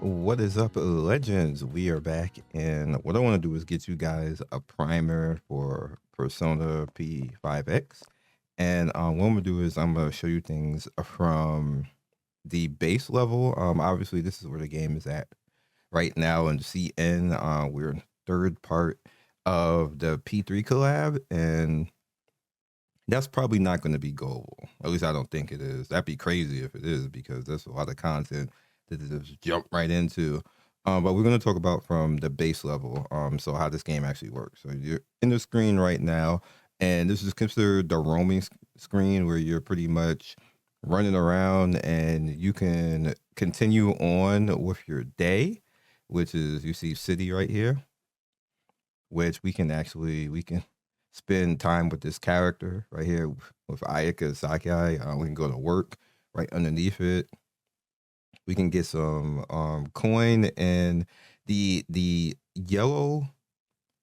What is up, legends? We are back, and what I want to do is get you guys a primer for Persona P5X. And what I'm gonna do is I'm gonna show you things from the base level. Obviously, this is where the game is at right now in CN. We're in third part of the P3 collab, and that's probably not going to be goal. At least I don't think it is. That'd be crazy if it is, because there's a lot of content that they just jump right into. But we're going to talk about from the base level. So how this game actually works. So you're in the screen right now, and this is considered the roaming screen, where you're pretty much running around and you can continue on with your day, which is, you see city right here, which we can spend time with this character right here with Ayaka Sakai. We can go to work right underneath it. We can get some coin, and the yellow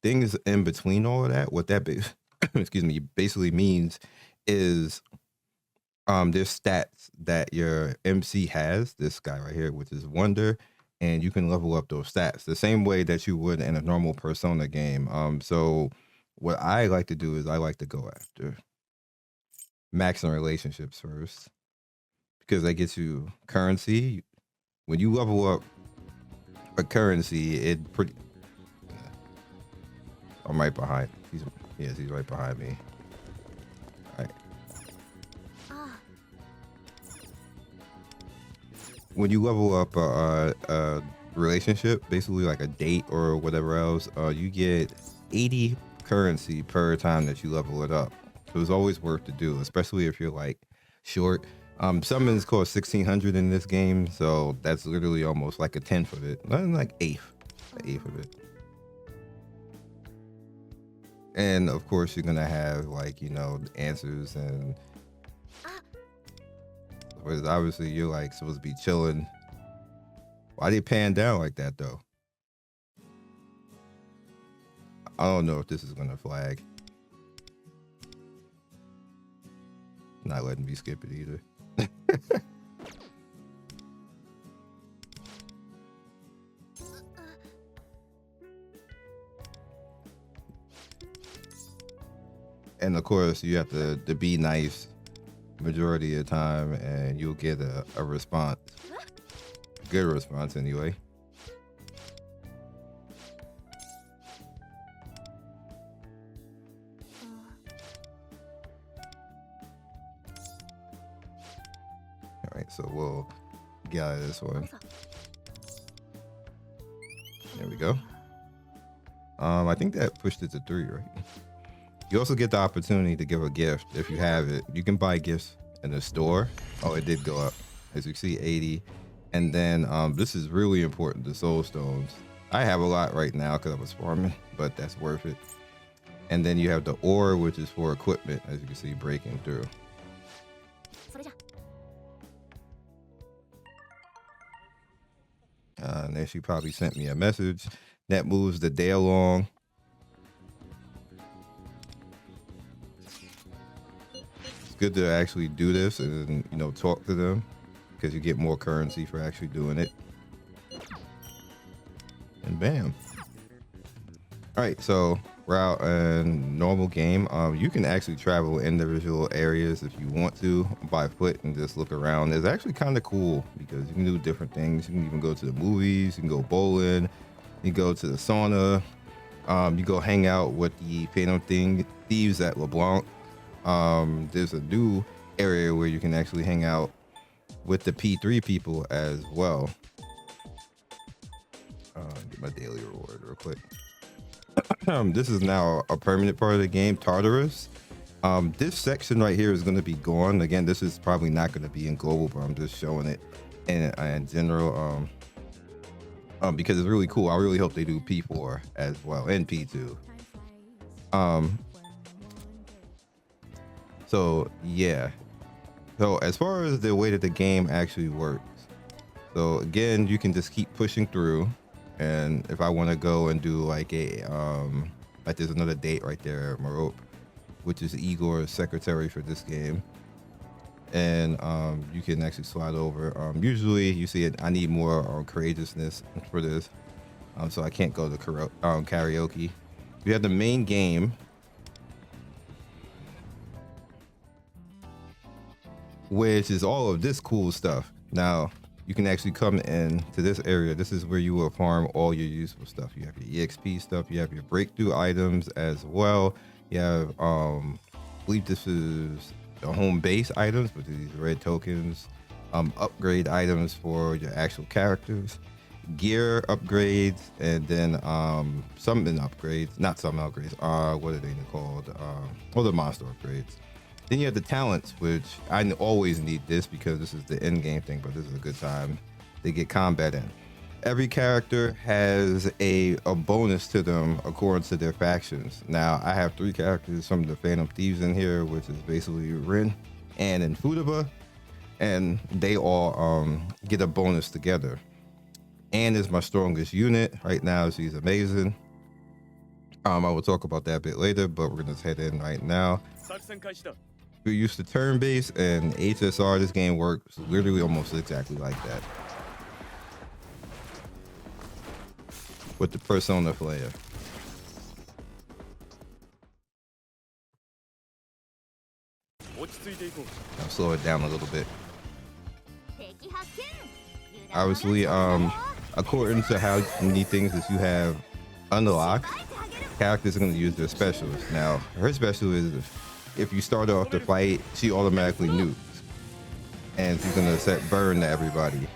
things in between all of that. What that excuse me, basically means is there's stats that your MC has. This guy right here, which is Wonder, and you can level up those stats the same way that you would in a normal Persona game. So what I like to do is I like to go after maxing relationships first, because that gets you currency. When you level up a currency, it pretty. I'm right behind. He's right behind me. All right. When you level up a relationship, basically like a date or whatever else, you get 80 currency per time that you level it up. So it's always worth to do, especially if you're like short. Summons cost 1,600 in this game, so that's literally almost like a tenth of it, not like eighth of it. And of course, you're gonna have, like, answers, and but obviously you're like supposed to be chilling. Why they pan down like that though? I don't know if this is gonna flag. Not letting me skip it either. And of course, you have to be nice majority of the time, and you'll get a response. Good response anyway. All right, so we'll get out of this one. There we go. I think that pushed it to 3, right? You also get the opportunity to give a gift if you have it. You can buy gifts in the store. Oh, it did go up. As you see, 80. And then this is really important, the soul stones. I have a lot right now because I was farming, but that's worth it. And then you have the ore, which is for equipment, as you can see, breaking through. And then she probably sent me a message that moves the day along. It's good to actually do this and, talk to them, because you get more currency for actually doing it. And bam. All right, so we're out in normal game. You can actually travel individual areas if you want to by foot and just look around. It's actually kind of cool because you can do different things. You can even go to the movies, you can go bowling, you go to the sauna, you go hang out with the Phantom Thieves at LeBlanc. There's a new area where you can actually hang out with the P3 people as well. Get my daily reward real quick. This is now a permanent part of the game, Tartarus. This section right here is going to be gone. Again, this is probably not going to be in global, but I'm just showing it in general, because it's really cool. I really hope they do P4 as well, and P2. So yeah. So as far as the way that the game actually works, so again, you can just keep pushing through. And if I want to go and do like like there's another date right there, Marope, which is Igor's secretary for this game. and you can actually slide over. Usually you see it, I need more courageousness for this, so I can't go to karaoke. We have the main game, which is all of this cool stuff. Now you can actually come in to this area. This is where you will farm all your useful stuff. You have your EXP stuff, you have your breakthrough items as well. You have I believe this is the home base items, but these red tokens, upgrade items for your actual characters, gear upgrades, and then summon upgrades, not summon upgrades, what are they called, or the monster upgrades. Then you have the talents, which I always need this because this is the end game thing, but this is a good time to get combat in. Every character has a bonus to them according to their factions. Now, I have 3 characters from the Phantom Thieves in here, which is basically Rin, Anne, and Futaba, and they all get a bonus together. Anne is my strongest unit right now. She's amazing. I will talk about that a bit later, but we're gonna just head in right now. We're used to turn-based and HSR. This game works literally almost exactly like that with the Persona flair. I'll slow it down a little bit. Obviously, according to how many things that you have unlocked, characters are going to use their specials. Now, her special is if you start off the fight, she automatically nukes, and she's going to set burn to everybody.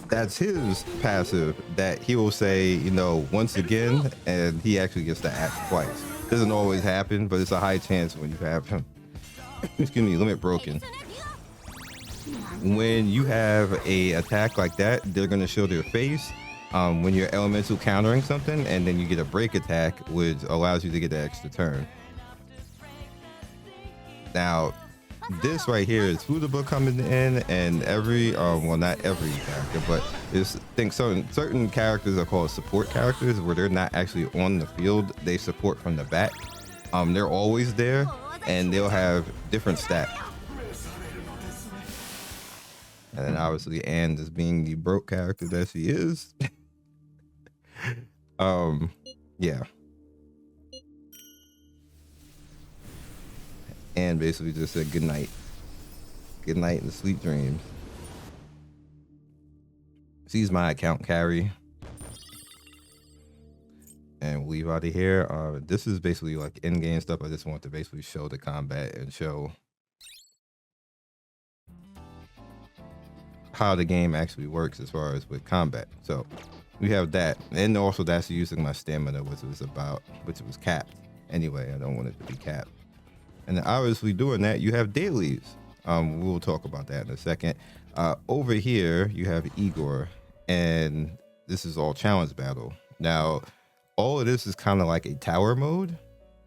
That's his passive that he will say, you know, once again, and he actually gets to act twice. Doesn't always happen, but it's a high chance when you have him. Excuse me, limit broken. When you have a attack like that, they're going to show their face when you're elemental countering something, and then you get a break attack, which allows you to get an extra turn. Now, this right here is Futaba coming in, and every well, not every character, but I think certain characters are called support characters, where they're not actually on the field, they support from the back. They're always there, and they'll have different stats. And then obviously Anne is being the broke character that she is. Yeah. And basically just said good night. Good night and sweet dreams. She's my account carry. And we'll leave out of here. This is basically like in-game stuff. I just want to basically show the combat and show how the game actually works as far as with combat. So we have that, and also that's using my stamina, which was capped. Anyway, I don't want it to be capped. And then obviously doing that, you have dailies. We'll talk about that in a second. Over here, you have Igor, and this is all challenge battle. Now, all of this is kind of like a tower mode.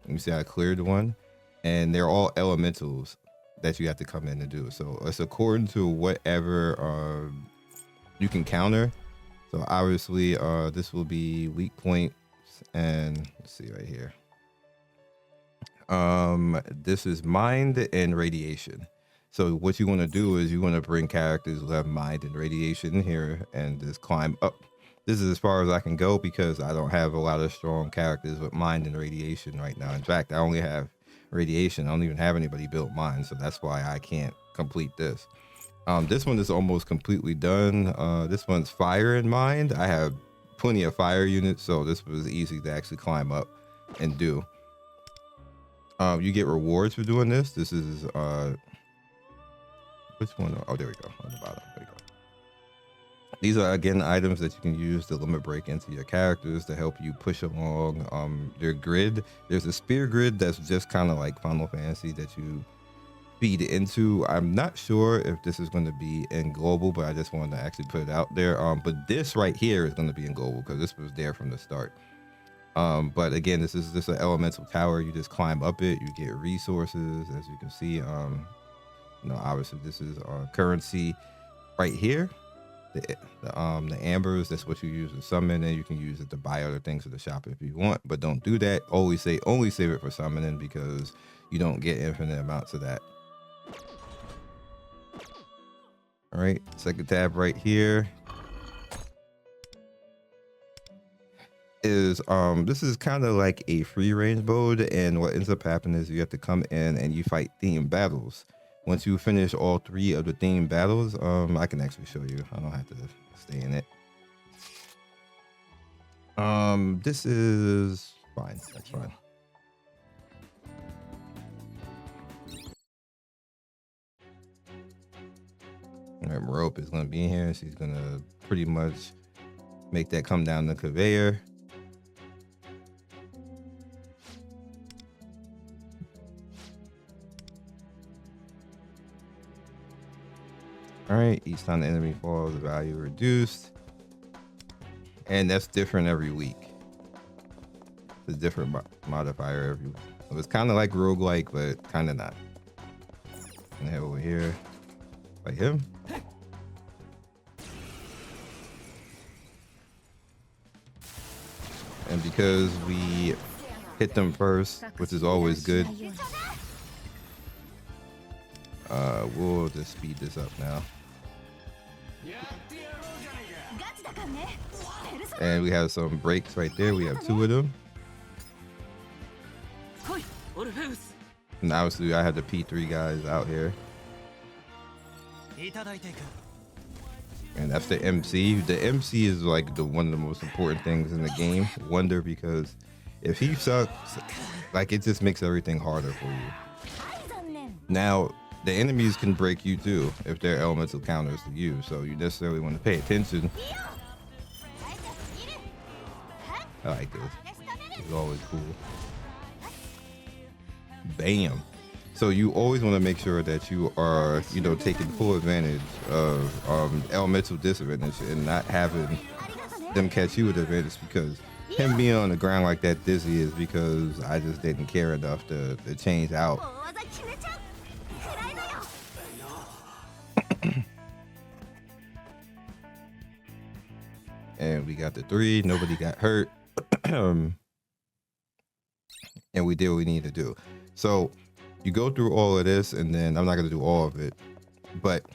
Let me see, I cleared one, and they're all elementals that you have to come in and do. So it's according to whatever you can counter. So obviously this will be weak points, and let's see right here. This is mind and radiation. So what you want to do is you want to bring characters who have mind and radiation here and just climb up. This is as far as I can go because I don't have a lot of strong characters with mind and radiation right now. In fact, I only have radiation. I don't even have anybody built mind, so that's why I can't complete this. This one is almost completely done. This one's fire in mind. I have plenty of fire units, so this was easy to actually climb up and do. You get rewards for doing this. This is which one? Oh, there we go, on the bottom. There we go. These are again items that you can use to limit break into your characters to help you push along their grid. There's a spear grid that's just kind of like Final Fantasy that you feed into. I'm not sure if this is going to be in global, but I just wanted to actually put it out there. But this right here is going to be in global because this was there from the start. But again, this is just an elemental tower. You just climb up it, you get resources, as you can see. You know, obviously this is currency right here. The ambers, that's what you use to summon, and you can use it to buy other things at the shop if you want, but don't do that. Only save it for summoning because you don't get infinite amounts of that. All right, second tab right here is this is kind of like a free range mode, and what ends up happening is you have to come in and you fight theme battles. Once you finish all 3 of the theme battles, I can actually show you. I don't have to stay in it. This is fine. That's fine. All right, Rope is gonna be in here. She's gonna pretty much make that come down the conveyor. All right, each time the enemy falls, the value reduced. And that's different every week. It's a different modifier every week. So it's kind of like roguelike, but kind of not. And head over here, like him. And because we hit them first, which is always good, we'll just speed this up now. And we have some breaks right there. We have 2 of them. And obviously I have the P3 guys out here. And that's the MC. The MC is like one of the most important things in the game. Wonder, because if he sucks, like it just makes everything harder for you. Now, the enemies can break you too if they're elemental counters to you, so you necessarily want to pay attention. I like this. It's always cool. Bam. So you always want to make sure that you are, you know, taking full advantage of elemental disadvantage and not having them catch you with advantage, because him being on the ground like that dizzy is because I just didn't care enough to change out. And we got the 3. Nobody got hurt. And we did what we need to do. So you go through all of this, and then I'm not going to do all of it, but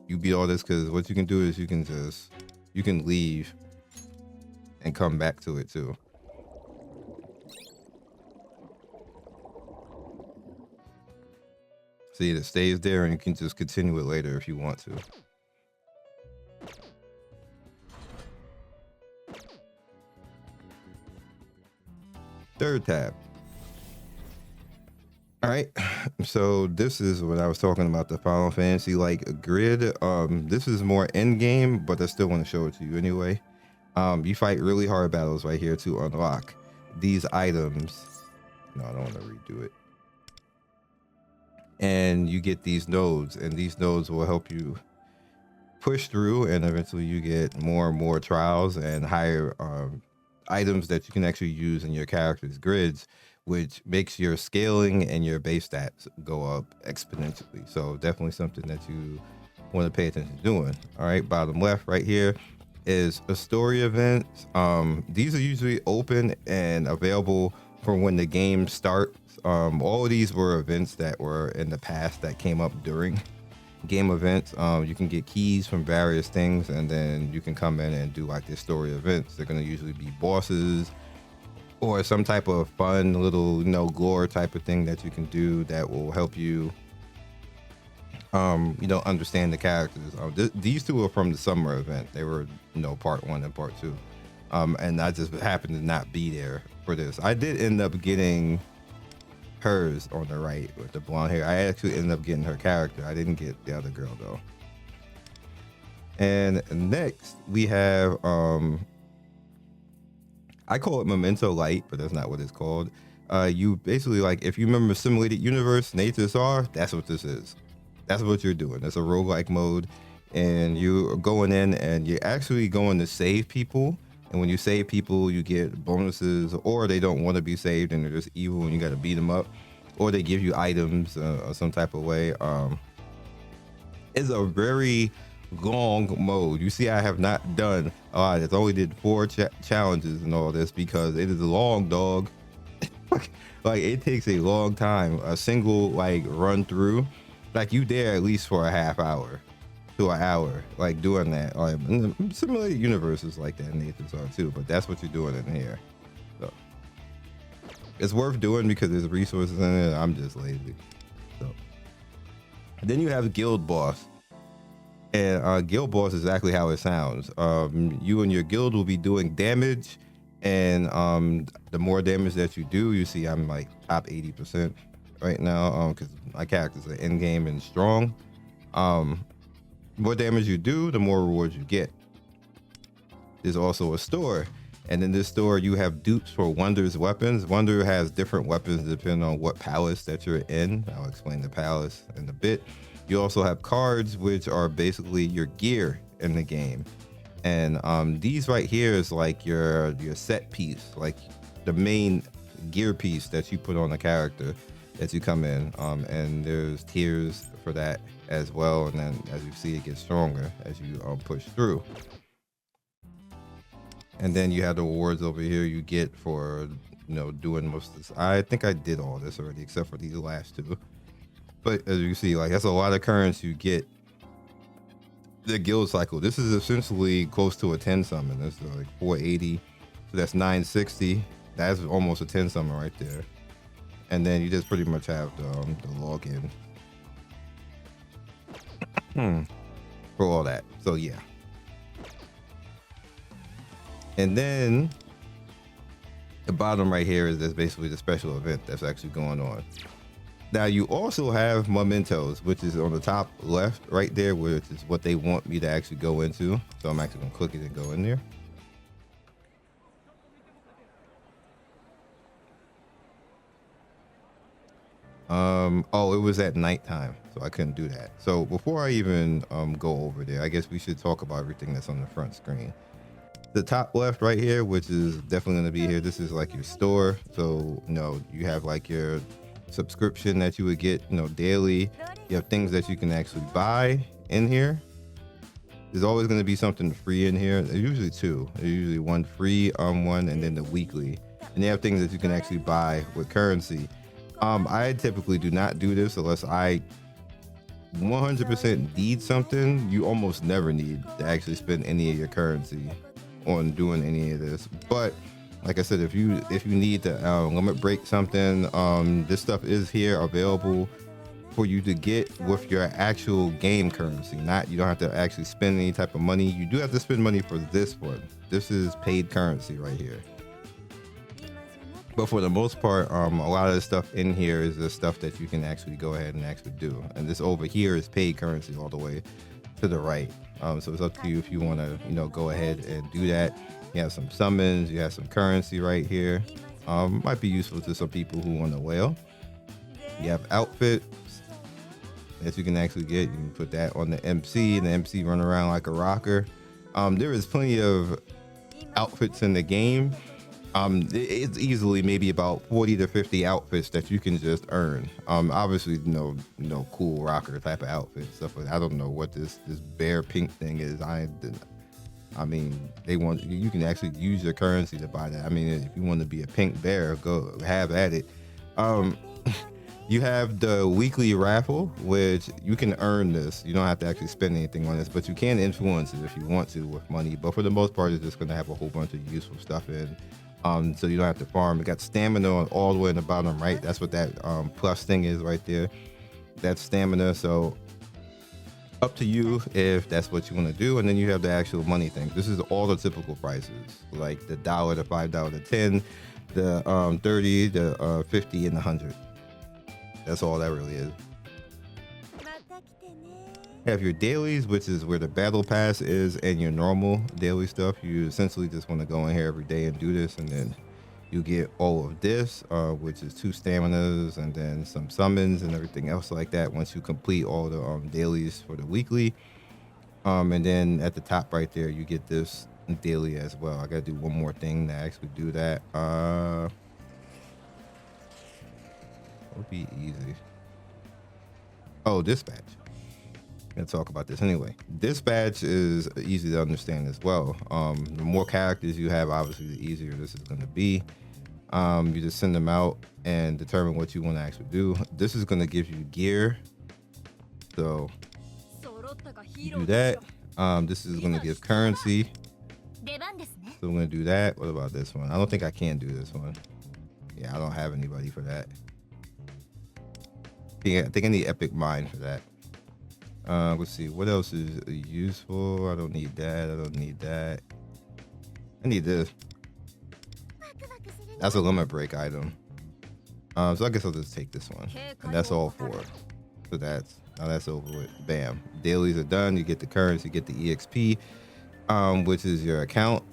you beat all this because what you can do is you can leave and come back to it too. See, it stays there, and you can just continue it later if you want to. Third tab. All right, so this is what I was talking about, the Final Fantasy like grid. This is more end game, but I still want to show it to you anyway. You fight really hard battles right here to unlock these items. No, I don't want to redo it. And you get these nodes, and these nodes will help you push through, and eventually you get more and more trials and higher items that you can actually use in your character's grids, which makes your scaling and your base stats go up exponentially. So definitely something that you want to pay attention to doing. All right, bottom left right here is a story event. These are usually open and available for when the game starts. All of these were events that were in the past that came up during game events. You can get keys from various things, and then you can come in and do like the story events. They're going to usually be bosses or some type of fun little, you know, lore type of thing that you can do that will help you you know, understand the characters. These 2 are from the summer event. They were, you know, part 1 and part 2, and I just happened to not be there for this. I did end up getting hers on the right with the blonde hair. I actually ended up getting her character. I didn't get the other girl though. And next we have I call it Memento Light, but that's not what it's called. You basically, like, if you remember Simulated Universe and HSR, that's what this is. That's what you're doing. It's a roguelike mode, and you're going in and you're actually going to save people. And when you save people, you get bonuses, or they don't want to be saved and they're just evil and you got to beat them up, or they give you items or some type of way. It's a very long mode. You see, I have not done a lot. It's only did 4 challenges and all this because it is a long, dog. Like, it takes a long time. A single like run through, like, you there at least for a half hour. to an hour, like doing that. In the simulated universes like that, Nathan's are too, but that's what you're doing in here. So it's worth doing because there's resources in it. I'm just lazy. So then you have Guild Boss. And Guild Boss is exactly how it sounds. You and your guild will be doing damage, and the more damage that you do, you see I'm like top 80% right now because my characters are in game and strong. More damage you do, the more rewards you get. There's also a store, and in this store you have dupes for Wonder's weapons. Wonder has different weapons depending on what palace that you're in. I'll explain the palace in a bit. You also have cards, which are basically your gear in the game. And these right here is like your set piece, like the main gear piece that you put on a character as you come in. And there's tiers for that as well. And then as you see, it gets stronger as you push through. And then you have the rewards over here you get for, doing most of this. I think I did all this already, except for these last two. But as you see, like that's a lot of currency you get. The guild cycle. This is essentially close to a 10 summon. That's like 480. So that's 960. That's almost a 10 summon right there. And then you just pretty much have the login for all that. So yeah. And then the bottom right here is just basically the special event that's actually going on. Now you also have mementos, which is on the top left right there, which is what they want me to actually go into. So I'm actually gonna click it and go in there. Oh, it was at nighttime, so I couldn't do that. So before I even go over there, I guess we should talk about everything that's on the front screen. The top left right here, which is definitely gonna be here, this is like your store. So you have like your subscription that you would get daily. You have things that you can actually buy in here. There's always going to be something free in here. There's usually two. There's usually one free one, and then the weekly. And you have things that you can actually buy with currency. I typically do not do this unless I 100% need something. You almost never need to actually spend any of your currency on doing any of this, but like I said, if you need to limit break something, this stuff is here available for you to get with your actual game currency. You don't have to actually spend any type of money. You do have to spend money for this one. This is paid currency right here. But for the most part, a lot of the stuff in here is the stuff that you can actually go ahead and actually do. And this over here is paid currency all the way to the right. So it's up to you if you want to, go ahead and do that. You have some summons, you have some currency right here. Might be useful to some people who want to whale. You have outfits that you can actually get. You can put that on the MC, and the MC run around like a rocker. There is plenty of outfits in the game. It's easily maybe about 40 to 50 outfits that you can just earn. Obviously, cool rocker type of outfit stuff. I don't know what this bear pink thing is. I mean, you can actually use your currency to buy that. I mean, if you want to be a pink bear, go have at it. You have the weekly raffle, which you can earn this. You don't have to actually spend anything on this, but you can influence it if you want to with money. But for the most part, it's just going to have a whole bunch of useful stuff in. So you don't have to farm. It got stamina on all the way in the bottom right. That's what that plus thing is right there. That's stamina. So up to you if that's what you want to do. And then you have the actual money thing. This is all the typical prices, like the $1, the $5, the 10, the 30, the 50, and the 100. That's all that really is. You have your dailies, which is where the battle pass is, and your normal daily stuff. You essentially just want to go in here every day and do this, and then you get all of this, which is 2 staminas and then some summons and everything else like that once you complete all the dailies for the weekly. And then at the top right there, you get this daily as well. I gotta do one more thing to actually do that. It'll be easy. Oh, dispatch. I'm gonna talk about this anyway. Dispatch is easy to understand as well. The more characters you have, obviously, the easier this is gonna be. You just send them out and determine what you want to actually do. This is gonna give you gear. So Do that. This is gonna give currency. So we're gonna do that. What about this one? I don't think I can do this one. Yeah, I don't have anybody for that. I think I need Epic Mind for that. Let's see, what else is useful? I don't need that. I don't need that. I need this. That's a limit break item. So I guess I'll just take this one, and that's all four. So that's over with. Bam. Dailies are done. You get the currency, you get the EXP, which is your account,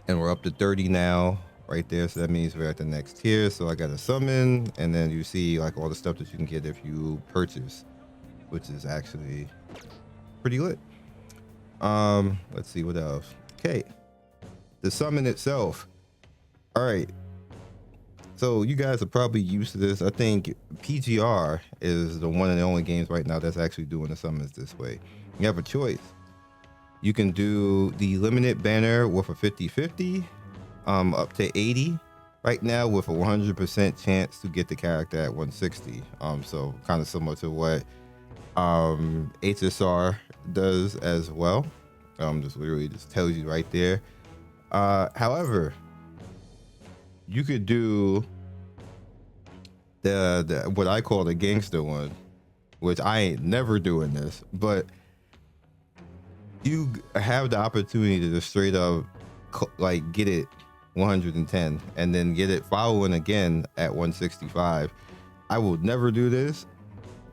and we're up to 30 now, right there. So that means we're at the next tier. So I got a summon, and then you see like all the stuff that you can get if you purchase, which is actually pretty lit. Let's see what else. Okay, the summon itself. All right. So you guys are probably used to this. I think PGR is the one and the only games right now that's actually doing the summons this way. You have a choice. You can do the limited banner with a 50-50, up to 80 right now, with a 100% chance to get the character at 160. So kind of similar to what HSR does as well. Just literally just tells you right there. However, you could do the what I call the gangster one, which I ain't never doing this, but you have the opportunity to just straight up like get it 110 and then get it following again at 165. I will never do this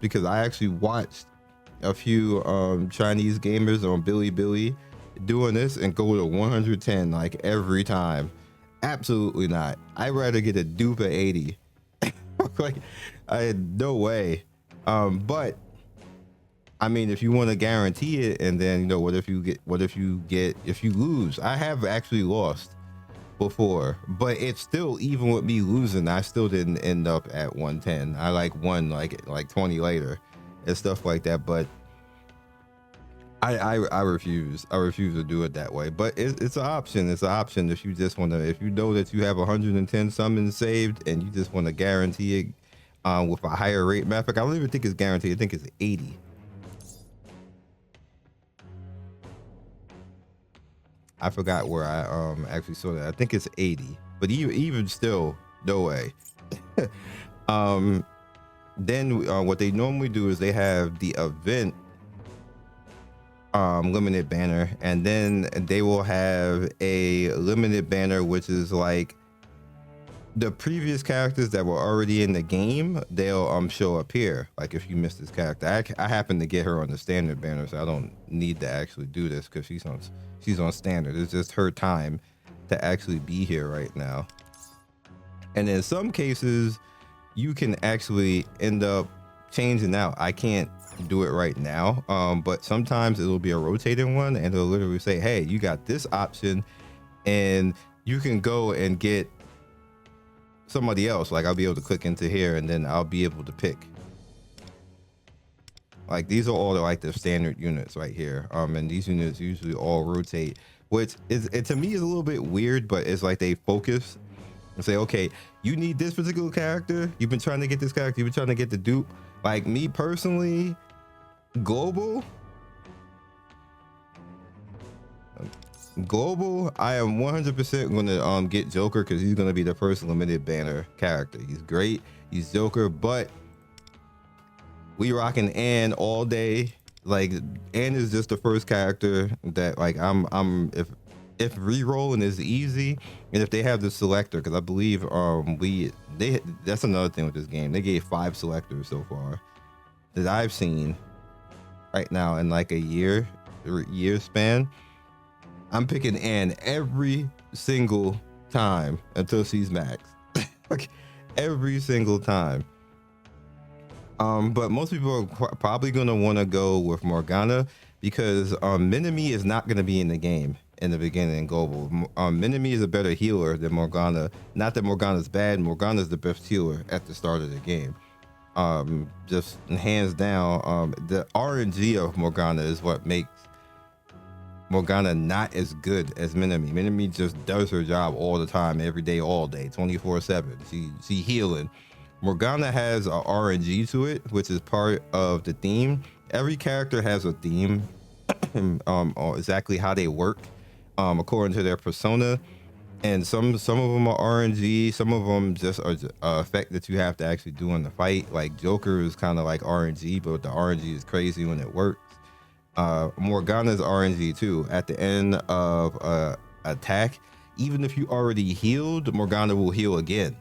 because I actually watched a few Chinese gamers on Bilibili doing this and go to 110 like every time. Absolutely not. I'd rather get a dupe at 80. Like, I had no way. But I mean, if you want to guarantee it, and then, you know, what if you lose? I have actually lost before, but it's still, even with me losing, I still didn't end up at 110. I like won like 20 later and stuff like that. But I refuse to do it that way. But it's an option. It's an option if you just want to, if you know that you have 110 summons saved and you just want to guarantee it with a higher rate. Matter of fact, I don't even think it's guaranteed. I think it's 80. I forgot where I actually saw that. I think it's 80. But even still, no way. Then what they normally do is they have the event limited banner, and then they will have a limited banner which is like the previous characters that were already in the game. They'll show up here, like if you missed this character. I happen to get her on the standard banner, so I don't need to actually do this because she's on standard. It's just her time to actually be here right now. And in some cases you can actually end up changing out. I can't do it right now, but sometimes it'll be a rotating one, and it'll literally say, hey, you got this option and you can go and get somebody else. Like, I'll be able to click into here and then I'll be able to pick. Like, these are all the standard units right here, and these units usually all rotate, which is, it to me is a little bit weird, but it's like they focus and say, okay, you need this particular character, you've been trying to get this character, you've been trying to get the dupe. Like, me personally, global, I am 100% gonna get Joker, because he's gonna be the first limited banner character. He's great, he's Joker. But we rocking Anne all day. Like, Anne is just the first character that, like, I'm if re-rolling is easy, and if they have the selector, because I believe that's another thing with this game, they gave 5 selectors so far that I've seen right now in like a year span. I'm picking Anne every single time until she's maxed. Like, every single time. But most people are probably gonna want to go with Morgana, because Minami is not gonna be in the game in the beginning in global. Minami is a better healer than Morgana. Not that Morgana's bad. Morgana's the best healer at the start of the game. Just hands down. The RNG of Morgana is what makes Morgana not as good as Minami. Minami just does her job all the time, every day, all day, 24/7. She healing. Morgana has a RNG to it, which is part of the theme. every character has a theme, or exactly how they work, according to their persona. And some of them are RNG, some of them just are effect that you have to actually do in the fight. Like Joker is kind of like RNG, but the RNG is crazy when it works. Morgana's RNG too. At the end of attack, even if you already healed, Morgana will heal again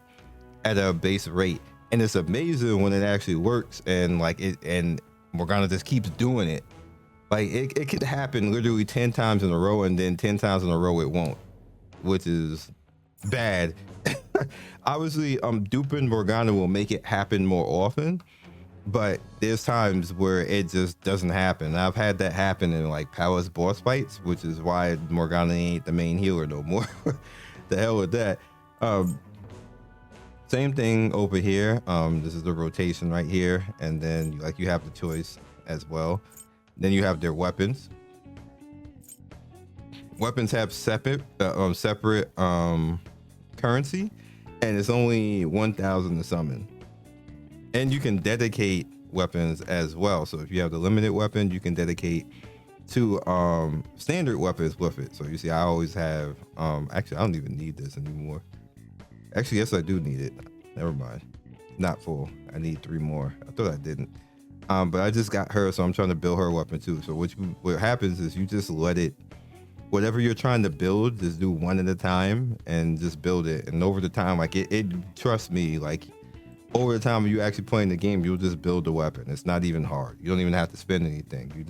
at a base rate, and it's amazing when it actually works. And like it, and Morgana just keeps doing it. Like it could happen literally 10 times in a row, and then 10 times in a row it won't, which is bad. Obviously, duping Morgana will make it happen more often, but there's times where it just doesn't happen. I've had that happen in like Palace boss fights, which is why Morgana ain't the main healer no more. The hell with that. Same thing over here. This is the rotation right here, and then like you have the choice as well. Then you have their weapons. Weapons have separate currency, and it's only 1,000 to summon. And you can dedicate weapons as well. So if you have the limited weapon, you can dedicate to standard weapons with it. So you see, I always have. Actually, I don't even need this anymore. Actually, yes, I do need it. Never mind. Not full. I need 3 more. I thought I didn't. But I just got her, so I'm trying to build her weapon too. So what happens is you just let it. Whatever you're trying to build, just do one at a time and just build it. And over the time, like it trust me, like over the time you actually playing the game, you'll just build the weapon. It's not even hard. You don't even have to spend anything. You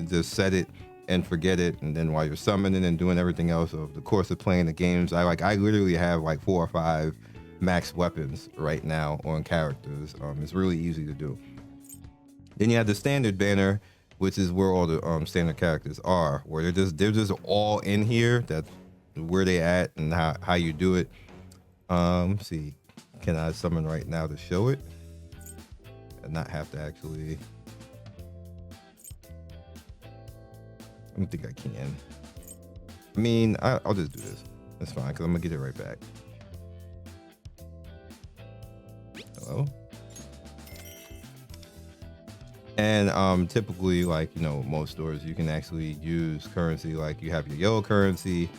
just set it and forget it. And then while you're summoning and doing everything else over the course of playing the games, I literally have like 4 or 5 max weapons right now on characters. It's really easy to do. Then you have the standard banner, which is where all the standard characters are, where they're just all in here. That's where they at and how you do it. Let's see, can I summon right now to show it and not have to actually? I don't think I can. I mean, I'll just do this. That's fine, because I'm gonna get it right back. Hello. And typically, like, you know, most stores, you can actually use currency. Like you have your yellow currency,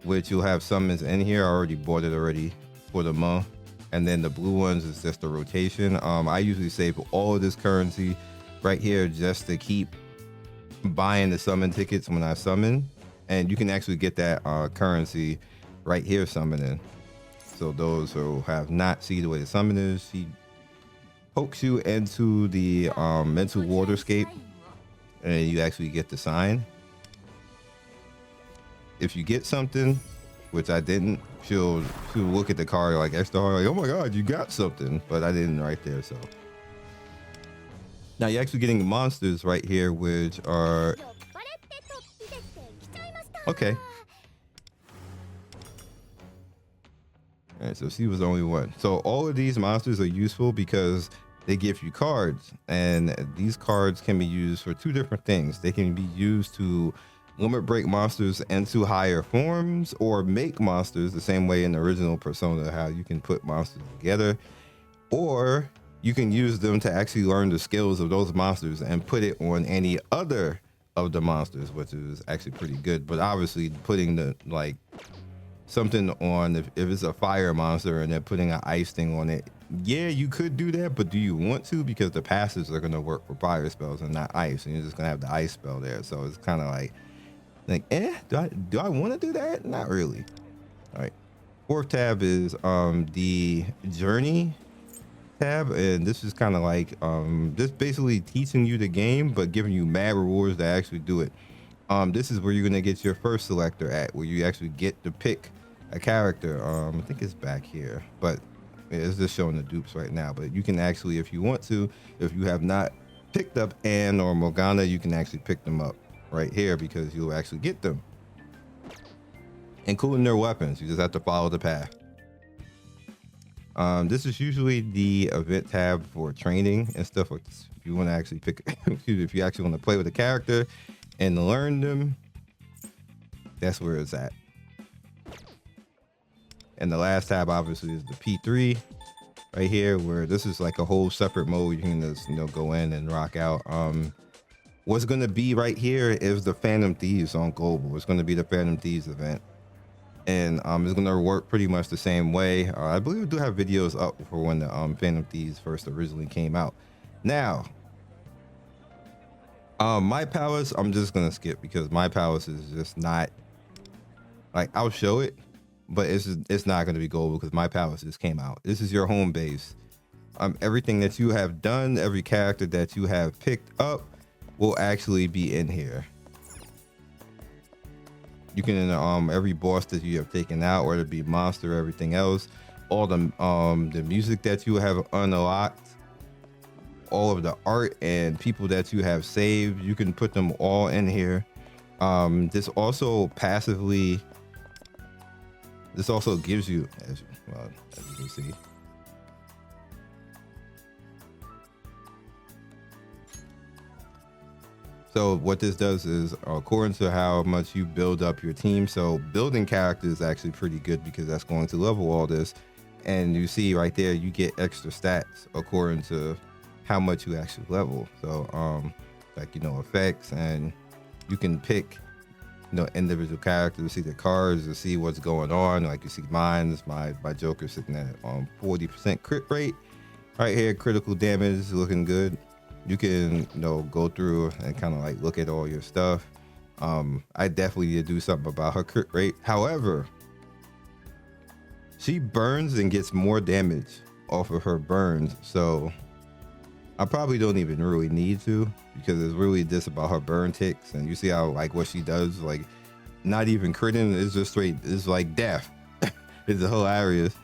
which you'll have summons in here. I already bought it already for the month. And then the blue ones is just the rotation. I usually save all of this currency right here just to keep buying the summon tickets when I summon. And you can actually get that currency right here summoning. So those who have not seen the way the summon is, she pokes you into the mental waterscape, and you actually get the sign. If you get something, which I didn't, she'll look at the card like extra hard, like, oh my god, you got something, but I didn't right there. So now you're actually getting monsters right here, which are okay. All right, so she was the only one. So all of these monsters are useful because they give you cards, and these cards can be used for 2 different things. They can be used to limit break monsters into higher forms, or make monsters the same way in the original Persona, how you can put monsters together, or you can use them to actually learn the skills of those monsters and put it on any other of the monsters, which is actually pretty good. But obviously putting the like something on, if it's a fire monster and they're putting an ice thing on it, yeah, you could do that, but do you want to? Because the passives are going to work for fire spells and not ice, and you're just going to have the ice spell there. So it's kind of like do I want to do that? Not really. All right, 4th tab is the journey tab, and this is kind of like just basically teaching you the game but giving you mad rewards to actually do it. This is where you're gonna get your first selector at, where you actually get to pick a character. I think it's back here, but it's just showing the dupes right now. But you can actually, if you want to, if you have not picked up Anne or Morgana, you can actually pick them up right here, because you'll actually get them, including their weapons. You just have to follow the path. This is usually the event tab for training and stuff like this. If you want to actually pick, if you actually want to play with a character and learn them, that's where it's at. And the last tab obviously is the P3 right here, where this is like a whole separate mode. You can just, you know, go in and rock out. What's going to be right here is the Phantom Thieves on global. It's going to be the Phantom Thieves event, and it's going to work pretty much the same way. I believe we do have videos up for when the Phantom Thieves first originally came out. Now, my palace, I'm just going to skip because my palace is just not, like, I'll show it, but it's not going to be global because my palace just came out. This is your home base. Everything that you have done, every character that you have picked up will actually be in here. You can every boss that you have taken out, whether it be monster or everything else, all the music that you have unlocked, all of the art and people that you have saved, you can put them all in here. This also passively, this also gives you, as you can see, so what this does is, according to how much you build up your team, so building characters is actually pretty good because that's going to level all this. And you see right there, you get extra stats according to how much you actually level. So like, you know, effects, and you can pick, you know, individual characters, see the cards to see what's going on. Like you see mine, my Joker sitting at 40% crit rate right here, critical damage looking good. You can, you know, go through and kind of like look at all your stuff. I definitely need to do something about her crit rate. However, she burns and gets more damage off of her burns, so I probably don't even really need to, because it's really just about her burn ticks. And you see how, like, what she does, like, not even critting, it's just straight, it's like death. It's hilarious.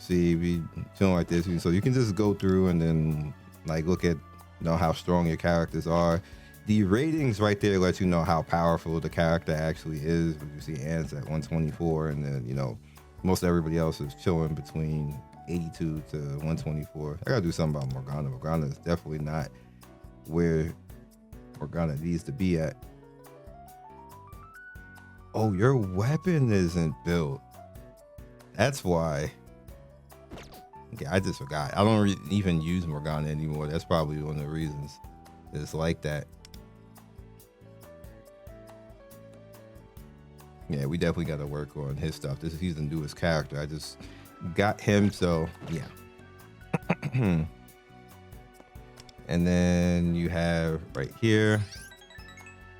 See, we doing like this, so you can just go through and then like look at, you know, how strong your characters are. The ratings right there let you know how powerful the character actually is. You see Ant's at 124, and then, you know, most everybody else is chilling between 82 to 124. I gotta do something about Morgana. Morgana is definitely not where Morgana needs to be at. Oh, your weapon isn't built. That's why. Okay, I just forgot. I don't even use Morgana anymore. That's probably one of the reasons it's like that. Yeah, we definitely got to work on his stuff. He's the newest character. I just got him, so yeah. And then you have right here.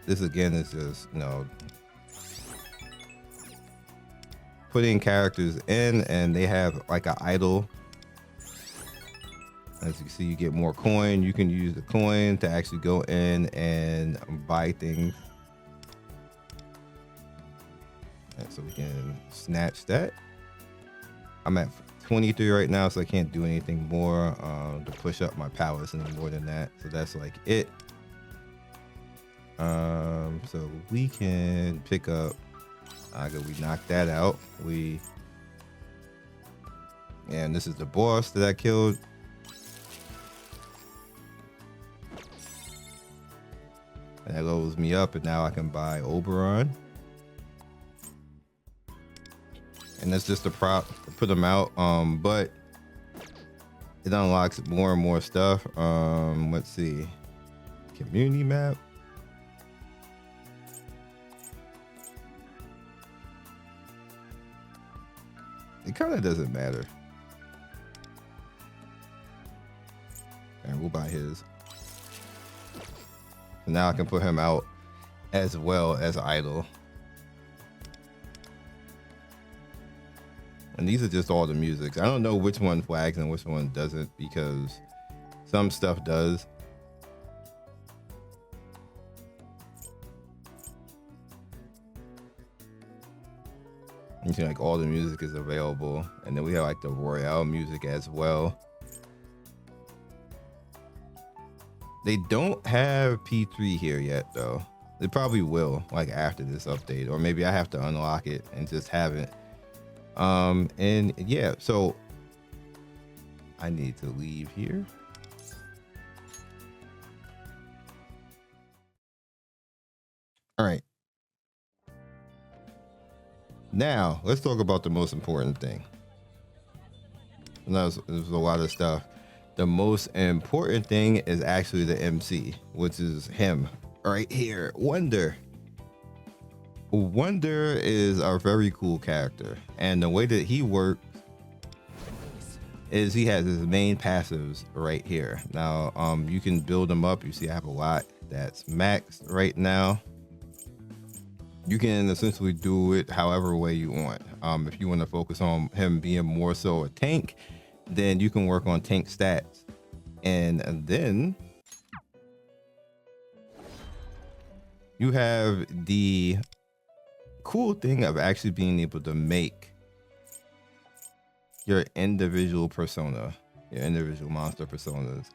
This again is just, you know, putting characters in, and they have like an idol. As you can see, you get more coin. You can use the coin to actually go in and buy things. And so we can snatch that. I'm at 23 right now, so I can't do anything more to push up my palace any more than that. So that's like it. So we can pick up. We knocked that out. And this is the boss that I killed. And that levels me up, and now I can buy Oberon. And that's just a prop to put them out. But it unlocks more and more stuff. Let's see. Community map. It kind of doesn't matter. And we'll buy his. So now I can put him out as well as idle. And these are just all the musics. I don't know which one flags and which one doesn't, because some stuff does. You see, like, all the music is available. And then we have like the Royale music as well. They don't have P3 here yet, though. They probably will, like, after this update, or maybe I have to unlock it and just have it. And yeah, so I need to leave here. All right. Now let's talk about the most important thing. And there's a lot of stuff The most important thing is actually the MC, which is him right here, Wonder. Wonder is a very cool character, and the way that he works is he has his main passives right here. Now, you can build them up. You see I have a lot that's maxed right now. You can essentially do it however way you want. If you want to focus on him being more so a tank, then you can work on tank stats. And then you have the cool thing of actually being able to make your individual persona, your individual monster personas.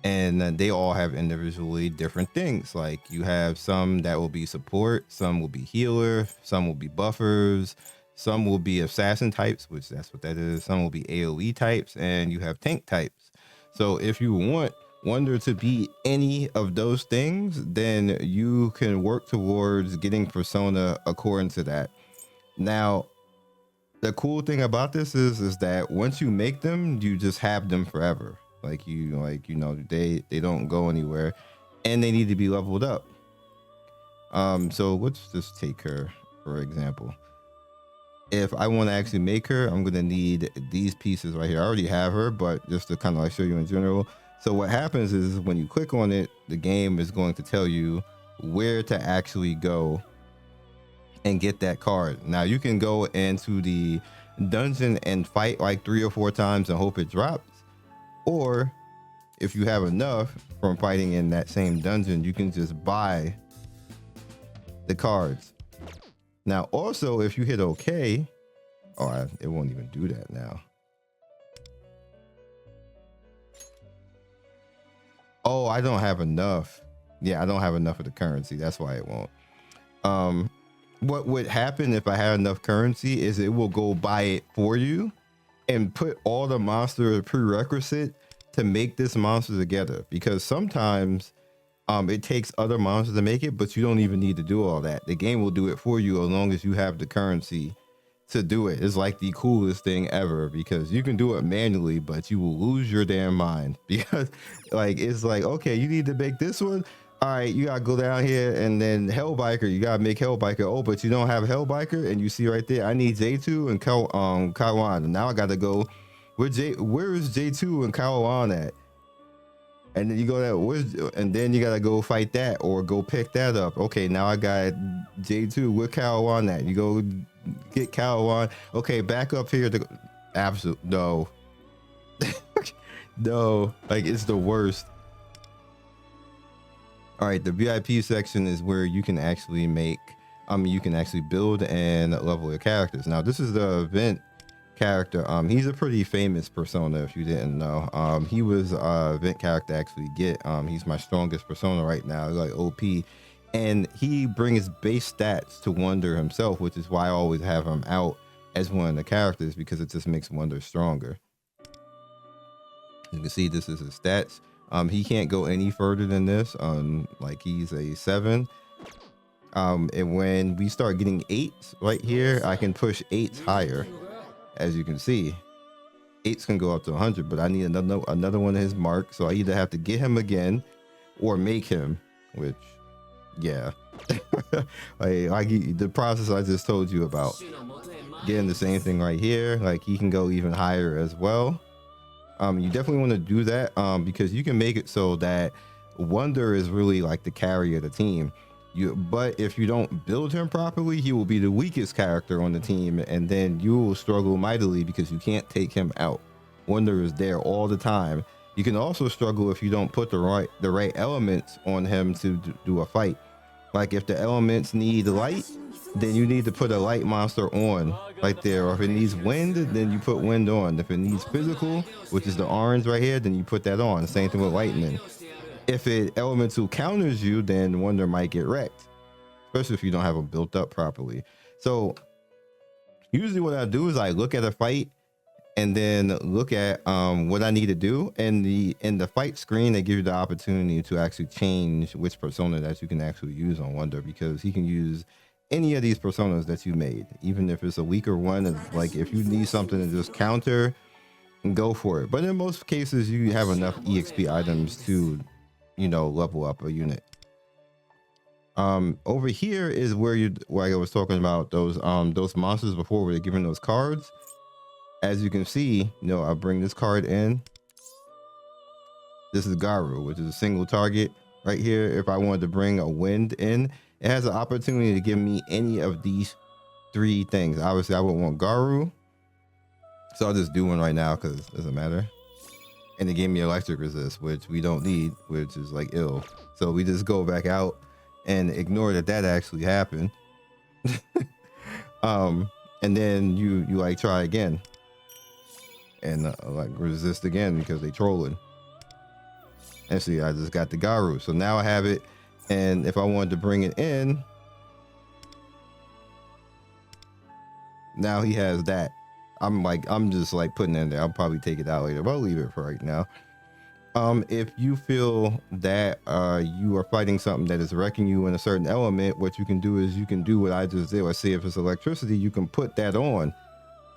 And they all have individually different things. Like you have some that will be support, some will be healer, some will be buffers, some will be assassin types, which that's what that is. Some will be AoE types, and you have tank types. So if you want Wonder to be any of those things, then you can work towards getting persona according to that. Now, the cool thing about this is that once you make them, you just have them forever. They don't go anywhere, and they need to be leveled up. So let's just take her for example. If I want to actually make her, I'm gonna need these pieces right here. I already have her, but just to kind of like show you in general. So what happens is when you click on it, the game is going to tell you where to actually go and get that card. Now you can go into the dungeon and fight like 3 or 4 times and hope it drops. Or if you have enough from fighting in that same dungeon, you can just buy the cards. Now, also, if you hit OK, it won't even do that now. Oh, I don't have enough. Yeah, I don't have enough of the currency. That's why it won't. What would happen if I had enough currency is it will go buy it for you and put all the monster prerequisite to make this monster together, because sometimes it takes other monsters to make it, but you don't even need to do all that. The game will do it for you as long as you have the currency to do it. It's like the coolest thing ever, because you can do it manually, but you will lose your damn mind because it's like, okay, you need to make this one. All right, you gotta go down here and then Hellbiker, you gotta make Hellbiker. Oh, but you don't have Hellbiker, and you see right there, I need J2 and Kawan. Now I gotta go. Where is J2 and Kawan at? And then you go that, and then you gotta go fight that or go pick that up. Okay, now I got J2. Where Kawan at? You go get Kawan. Okay, back up here to absolute no, no. It's the worst. All right, the VIP section is where you can actually build and level your characters. Now, this is the event character. He's a pretty famous persona if you didn't know. He was a event character to actually get. He's my strongest persona right now, like OP. And he brings base stats to Wonder himself, which is why I always have him out as one of the characters, because it just makes Wonder stronger. You can see this is his stats. He can't go any further than this. He's a 7. And when we start getting 8s right here, I can push 8s higher. As you can see, 8s can go up to 100, but I need another one of his mark. So I either have to get him again or make him, which, yeah. The process I just told you about. Getting the same thing right here. He can go even higher as well. You definitely want to do that because you can make it so that Wonder is really like the carry of the team. But if you don't build him properly, he will be the weakest character on the team, and then you will struggle mightily because you can't take him out. Wonder is there all the time. You can also struggle if you don't put the right elements on him to do a fight. Like if the elements need light, then you need to put a light monster on right there. Or if it needs wind, then you put wind on. If it needs physical, which is the orange right here, then you put that on. Same thing with lightning. If it elemental counters you, then Wonder might get wrecked, especially if you don't have them built up properly. So usually what I do is I look at a fight and then look at what I need to do. And in the fight screen, they give you the opportunity to actually change which persona that you can actually use on Wonder, because he can use any of these personas that you made, even if it's a weaker one. Like if you need something to just counter go for it. But in most cases, you have enough EXP items to, you know, level up a unit. Over here is where I was talking about those monsters before, where they're giving those cards. As you can see, you know, I bring this card in. This is Garu, which is a single target right here. If I wanted to bring a wind in, it has an opportunity to give me any of these 3 things. Obviously, I would want Garu, so I'll just do one right now because it doesn't matter. And it gave me electric resist, which we don't need, which is like ill. So we just go back out and ignore that actually happened. And then you like try again and like resist again because they trolling. And see, I just got the Garu, so now I have it. And if I wanted to bring it in, now he has that. I'm just like putting it in there. I'll probably take it out later, but I'll leave it for right now. If you feel that you are fighting something that is wrecking you in a certain element, what you can do is you can do what I just did. Let's say if it's electricity, you can put that on,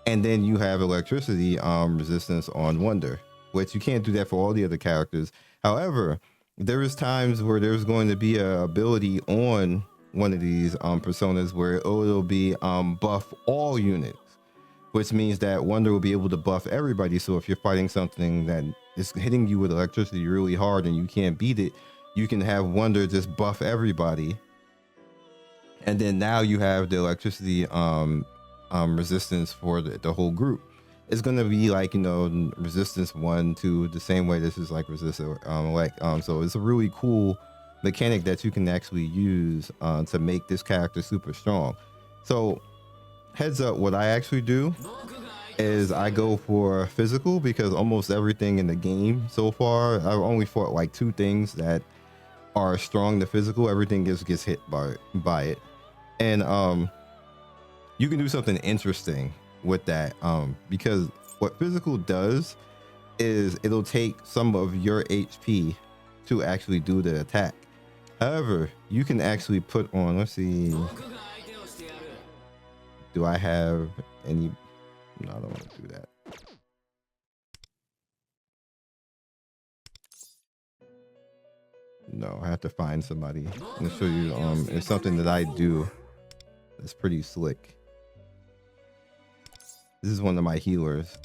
and then you have electricity resistance on Wonder, which you can't do that for all the other characters. However, there is times where there's going to be a ability on one of these personas where it'll be buff all units, which means that Wonder will be able to buff everybody. So if you're fighting something that is hitting you with electricity really hard and you can't beat it, you can have Wonder just buff everybody. And then now you have the electricity resistance for the whole group. It's going to be like, you know, resistance 1, 2, the same way this is like resistance. So it's a really cool mechanic that you can actually use to make this character super strong. So heads up, what I actually do is I go for physical, because almost everything in the game so far, I've only fought like 2 things that are strong to physical. Everything gets hit by it. And you can do something interesting with that, because what physical does is it'll take some of your HP to actually do the attack. However, you can actually put on, let's see, do I have any? No, I don't want to do that. No, I have to find somebody. I'm gonna show you. It's something that I do that's pretty slick. This is one of my healers.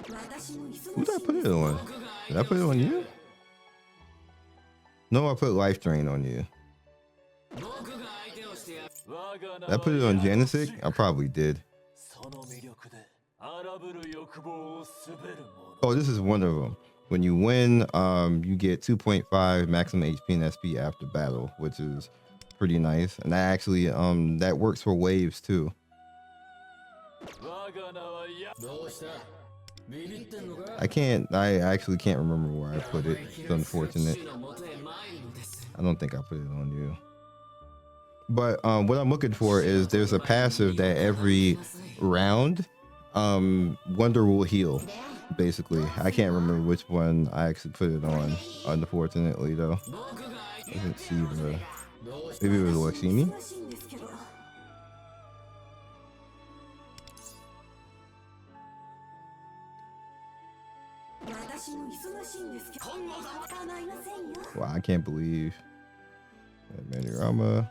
Who did I put it on? Did I put it on you? No, I put life drain on you. Did I put it on Janisik? I probably did. Oh, this is one of them. When you win, you get 2.5 maximum HP and SP after battle, which is pretty nice. And that actually that works for waves too. I actually can't remember where I put it. It's unfortunate. I don't think I put it on you. But what I'm looking for is there's a passive that every round Wonder will heal, basically. I can't remember which one I actually put it on, unfortunately, though. Let's see, maybe it was Lakshmi. Wow, I can't believe Manirama.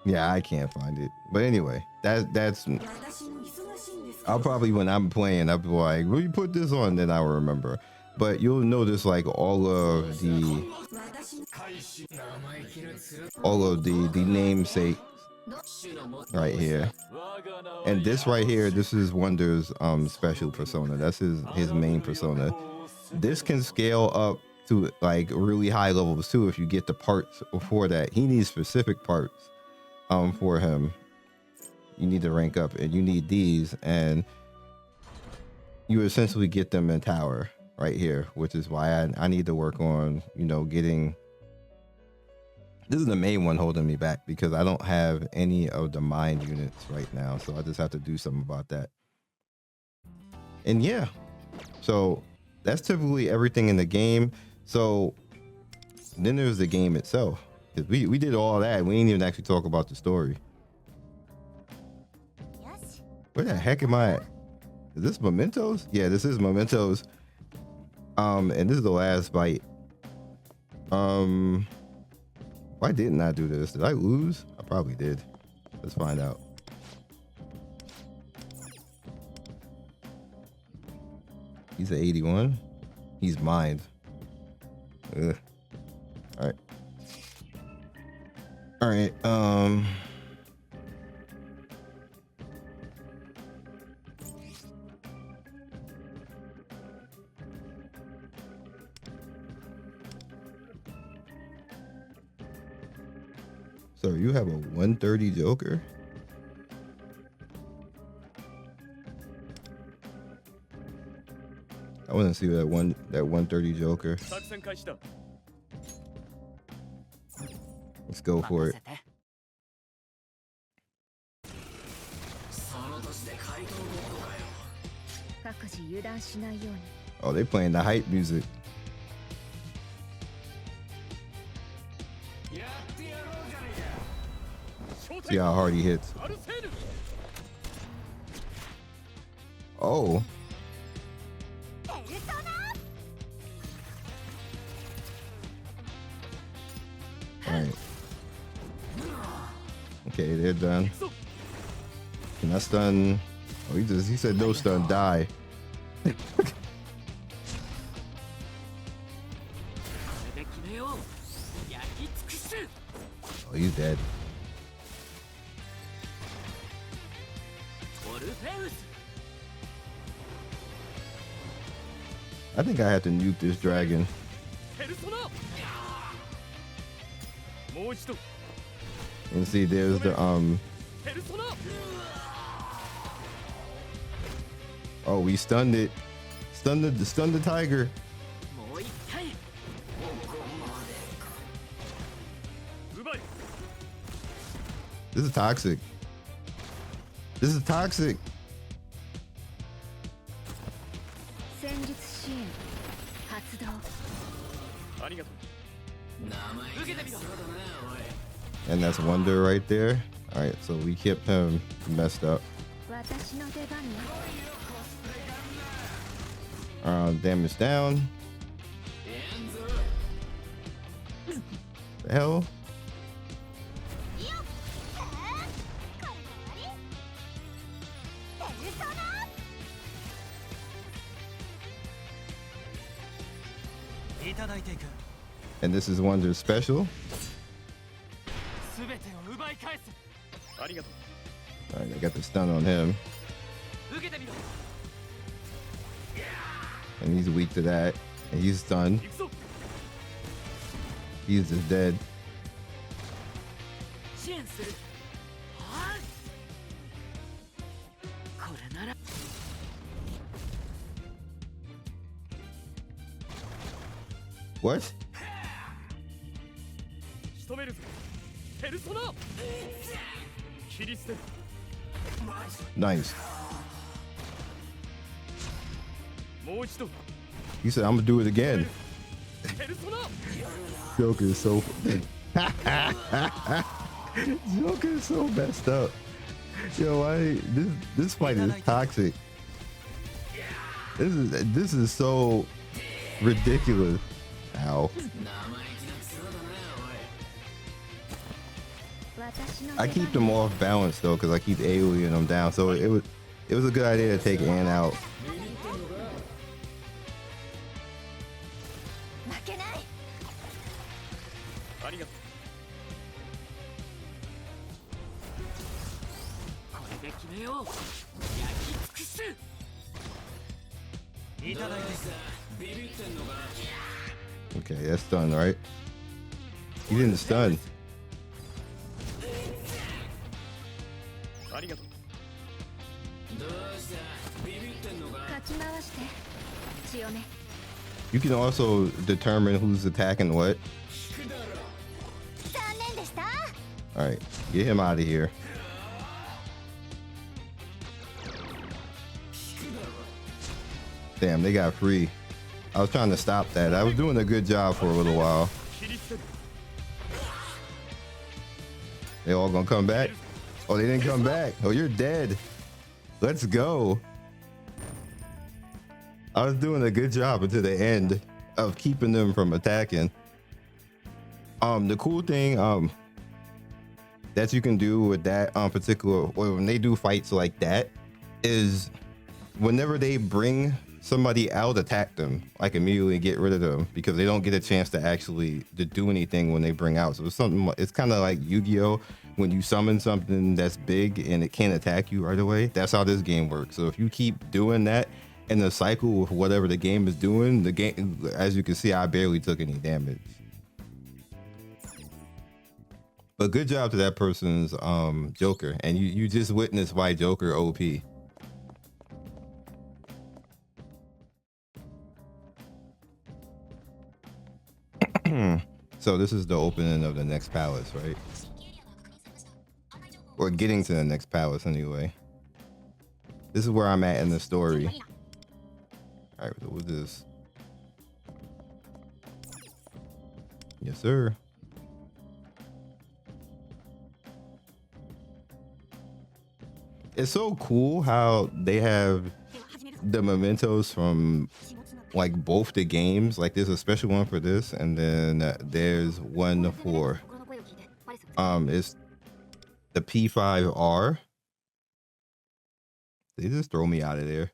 Yeah, I can't find it. But anyway, that's I'll probably, when I'm playing, I'll be like, will you put this on? Then I'll remember. But you'll notice like all of the namesakes right here. And this right here, this is Wonder's special persona. That's his main persona. This can scale up to like really high levels too if you get the parts for that. He needs specific parts for him. You need to rank up, and you need these, and you essentially get them in tower right here, which is why I need to work on, you know, getting. This is the main one holding me back, because I don't have any of the mind units right now, so I just have to do something about that. And yeah, so that's typically everything in the game. So then there's the game itself, because we did all that. We didn't even actually talk about the story. Where the heck am I at? Is this mementos? Yeah, this is mementos. And this is the last bite. Why didn't I do this? Did I lose? I probably did. Let's find out. He's an 81. He's mine. Ugh. All right. All right. So you have a 130 Joker? I want to see that 130 Joker. Let's go for it. Oh, they playing the hype music. See how hard he hits. Oh. Alright. Okay, they're done. Can I stun? Oh, he said no stun, die. Oh, he's dead. I think I have to nuke this dragon. And see, there's the oh, we stunned it. Stunned the tiger. This is toxic. This is toxic. And that's Wonder right there. All right, so we kept him messed up. Damage down. The hell? And this is Wonder's special. Alright, I got the stun on him. And he's weak to that. And he's stunned. He's just dead. What? Nice. He said, I'm gonna do it again. Joker is so Joker is so messed up. Yo, this fight is toxic. This is so ridiculous. Ow. I keep them off balance though, because I keep aliening them down. So it was a good idea to take Ann out. Okay, that's done, right? He didn't stun. You can also determine who's attacking what. Alright, get him out of here. Damn, they got free. I was trying to stop that. I was doing a good job for a little while. They all gonna come back? Oh, they didn't come back. Oh, you're dead. Let's go. I was doing a good job until the end of keeping them from attacking. The cool thing that you can do with that particular, when they do fights like that, is whenever they bring somebody out, attack them, like immediately get rid of them, because they don't get a chance to actually to do anything when they bring out. So it's something, it's kind of like Yu-Gi-Oh! When you summon something that's big and it can't attack you right away. That's how this game works. So if you keep doing that in the cycle with whatever the game is doing, the game, as you can see, I barely took any damage. But good job to that person's Joker, and you just witnessed why Joker OP. So this is the opening of the next palace, right? Or getting to the next palace anyway. This is where I'm at in the story. All right, so we'll just... Yes, sir. It's so cool how they have the mementos from like both the games. Like there's a special one for this, and then there's one for it's the P5R. They just throw me out of there.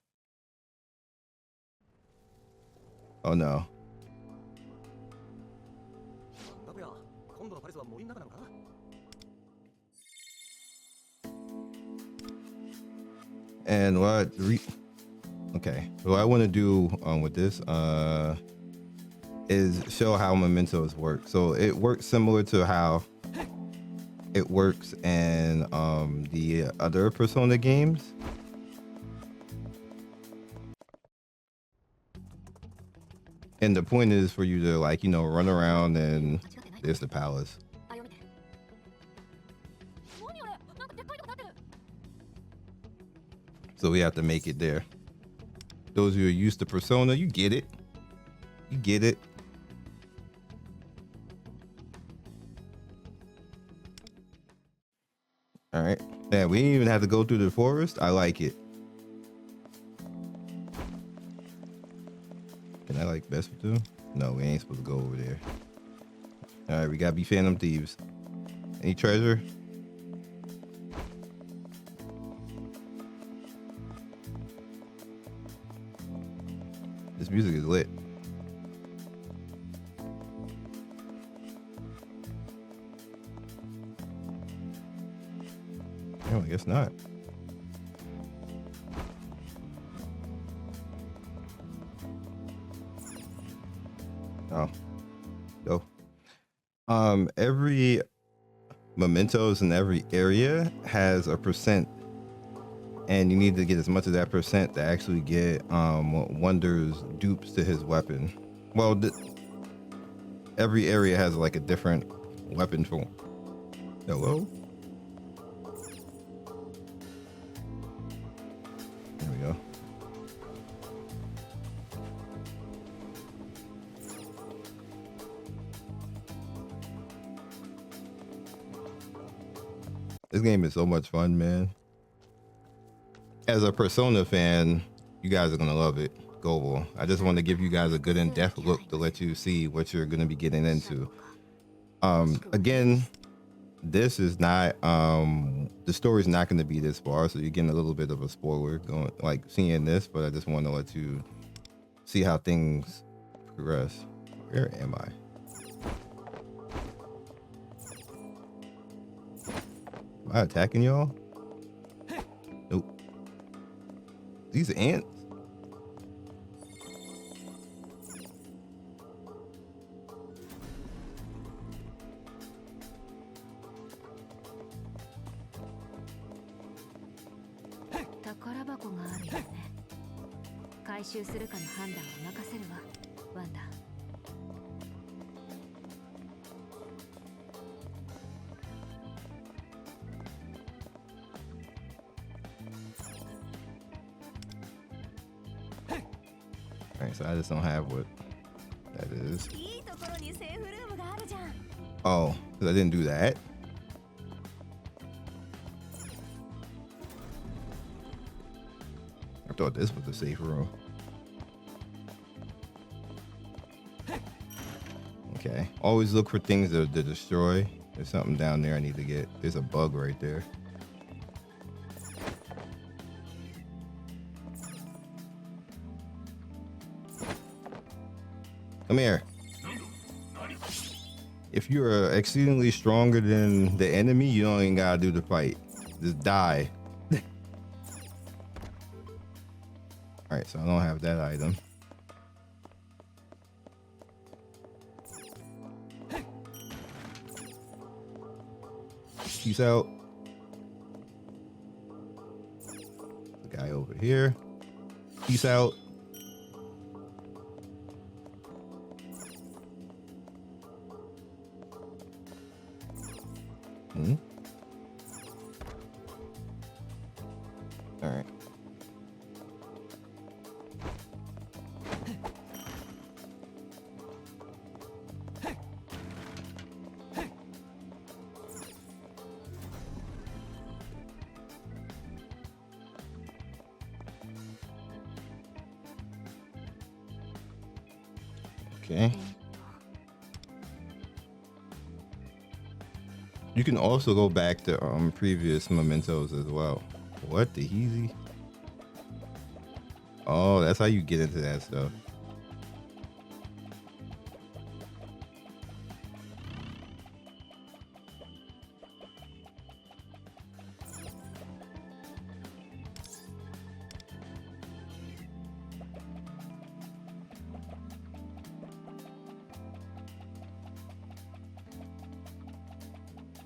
Oh no. And what okay, what I want to do with this is show how mementos work. So it works similar to how it works in the other Persona games. And the point is for you to, like, you know, run around, and there's the palace. So we have to make it there. Those who are used to Persona, you get it. You get it. All right. Yeah, we didn't even have to go through the forest. I like it. Can I like mess with them? No, we ain't supposed to go over there. All right, we gotta be Phantom Thieves. Any treasure? This music is lit. Oh, I guess not. Oh, go. Every mementos in every area has a percent, and you need to get as much of that percent to actually get Wonder's dupes to his weapon. Well, every area has like a different weapon form. Hello? There we go. This game is so much fun, man. As a Persona fan, you guys are gonna love it. Global. I just want to give you guys a good in-depth look to let you see what you're gonna be getting into. Again, this is not the story's not gonna be this far, so you're getting a little bit of a spoiler going, like seeing this, but I just want to let you see how things progress. Where am I? Am I attacking y'all? Nope. These ants. Alright, so I just don't have what that is. Oh, because I didn't do that. I thought this was the safe room. Okay. Always look for things to destroy. There's something down there I need to get. There's a bug right there. Come here. If you're exceedingly stronger than the enemy, you don't even gotta do the fight. Just die. Alright, so I don't have that item. Peace out. The guy over here. Peace out. All right. Okay. You can also go back to previous mementos as well. What the heezy? Oh, that's how you get into that stuff.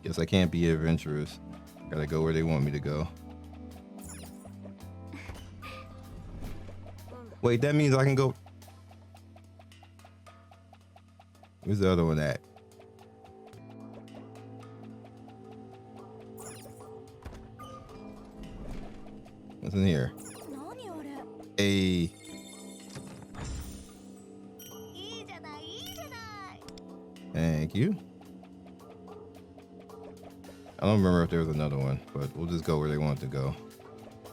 Guess I can't be adventurous. Gotta go where they want me to go. Wait, that means I can go. Where's the other one at? What's in here? A. Thank you. I don't remember if there was another one, but we'll just go where they want to go.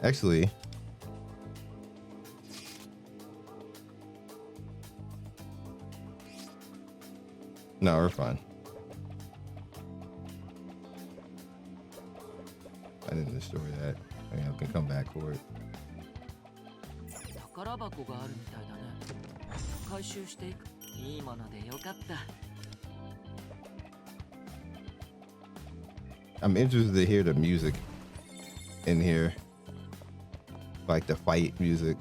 Actually, no, we're fine. I didn't destroy that. I mean, I can come back for it. I'm interested to hear the music in here, like the fight music,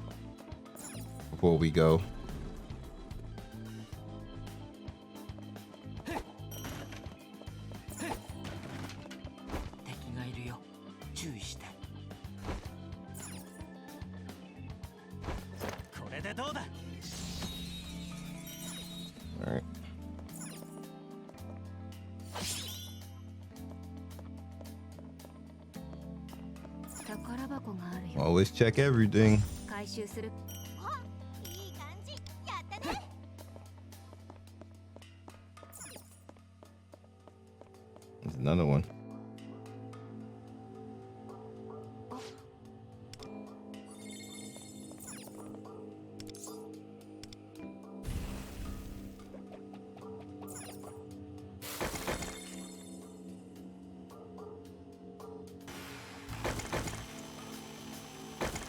before we go. All right. Always check everything. There's another one.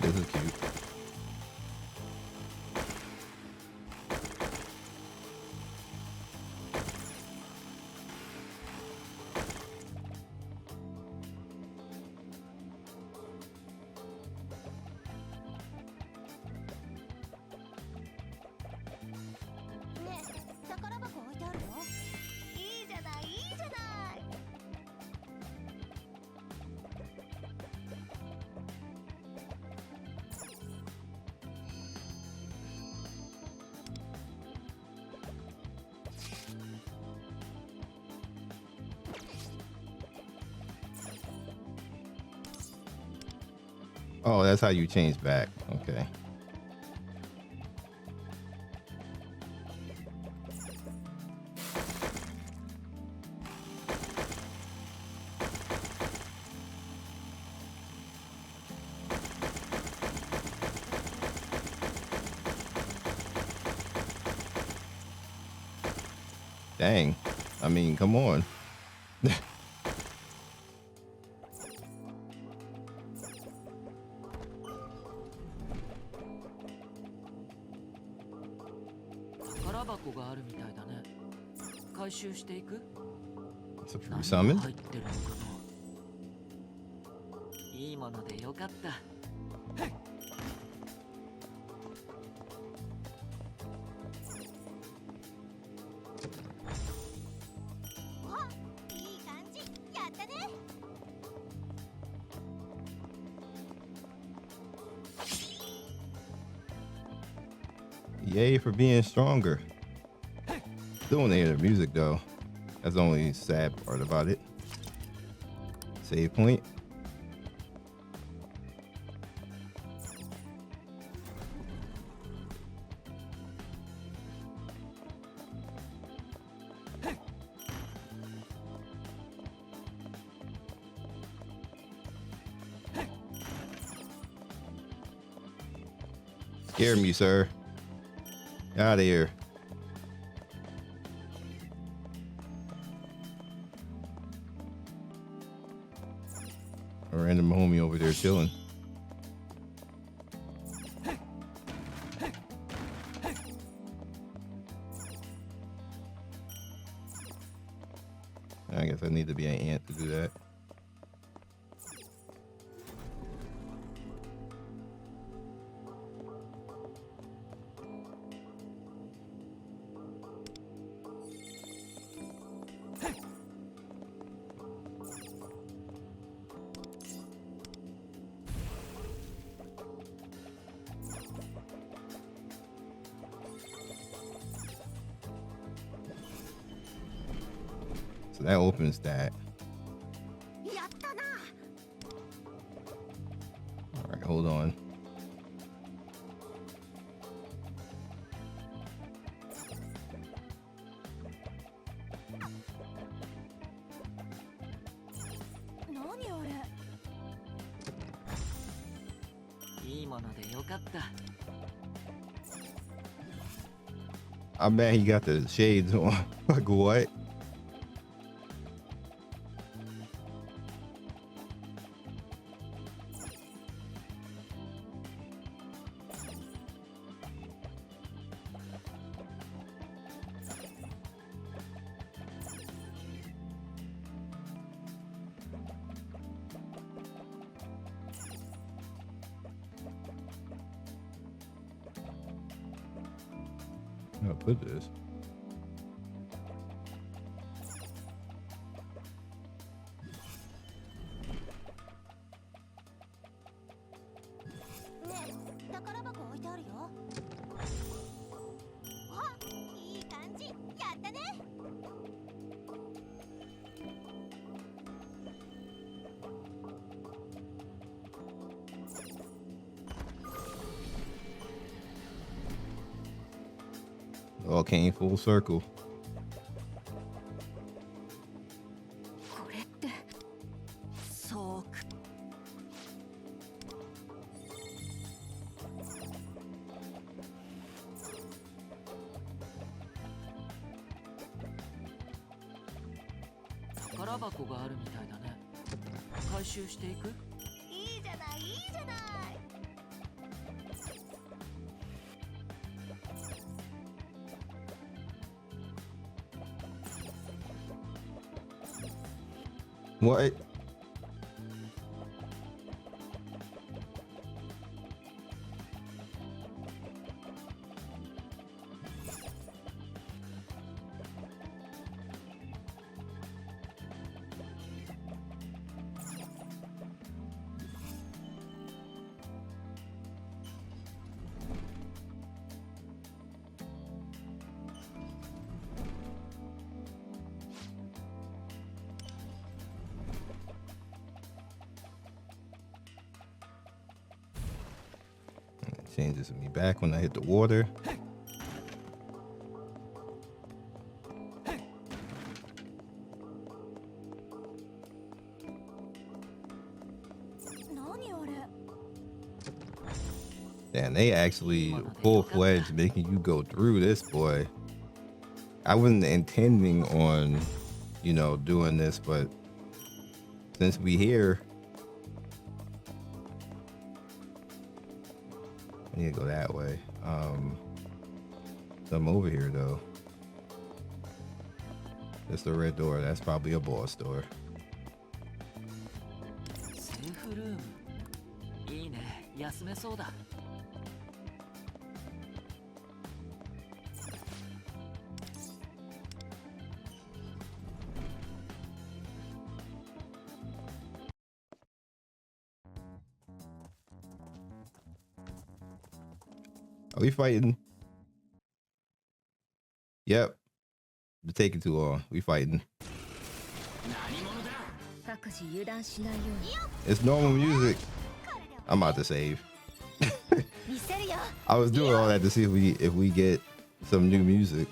This is cute. Oh, that's how you change back. Okay. Dang. I mean, come on. It's a free summon. Yay for being stronger. Still want to hear the music though. That's the only sad part about it. Save point. Scare me, sir. Get out of here. A random homie over there chilling. I guess I need to be an ant to do that. So that opens that. All right, hold on. I bet he got the shades on. Like what? I'll put this. All came full circle. What? Changes me back when I hit the water. Damn, they actually full-fledged making you go through this, boy. I wasn't intending on, you know, doing this, but since we here, I need to go that way. So I'm over here though. That's the red door. That's probably a boss door. Are we fighting? Yep. It's taking too long. We fighting. It's normal music. I'm about to save. I was doing all that to see if we get some new music.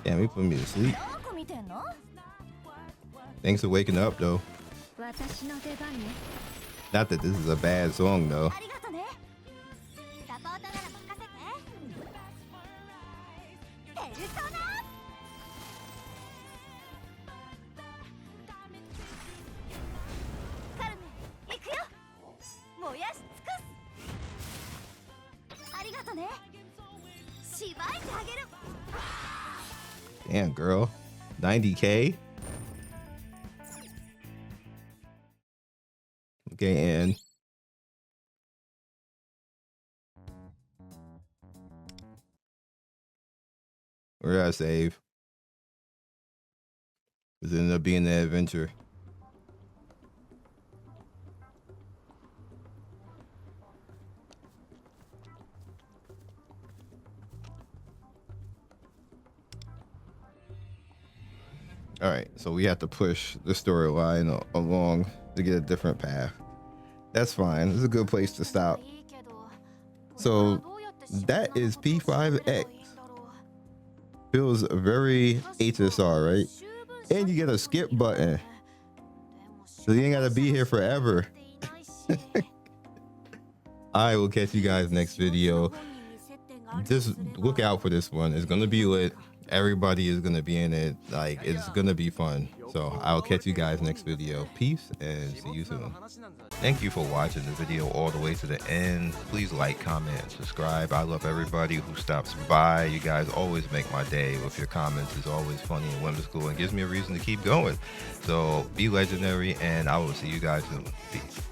Damn, he put me to sleep. Thanks for waking up though. Not that this is a bad song though. Damn, girl. 90K? Okay, and where did I save? This ended up being the adventure. All right, so we have to push the storyline along to get a different path. That's fine. This is a good place to stop. So that is P5X. Feels very HSR, right? And you get a skip button. So you ain't gotta be here forever. I will catch you guys next video. Just look out for this one. It's gonna be lit. Everybody is gonna be in it. Like, it's gonna be fun. So I'll catch you guys next video. Peace and see you soon. Thank you for watching the video all the way to the end. Please like, comment, and subscribe. I love everybody who stops by. You guys always make my day with your comments. It's always funny and whimsical and gives me a reason to keep going. So be legendary, and I will see you guys soon. Peace.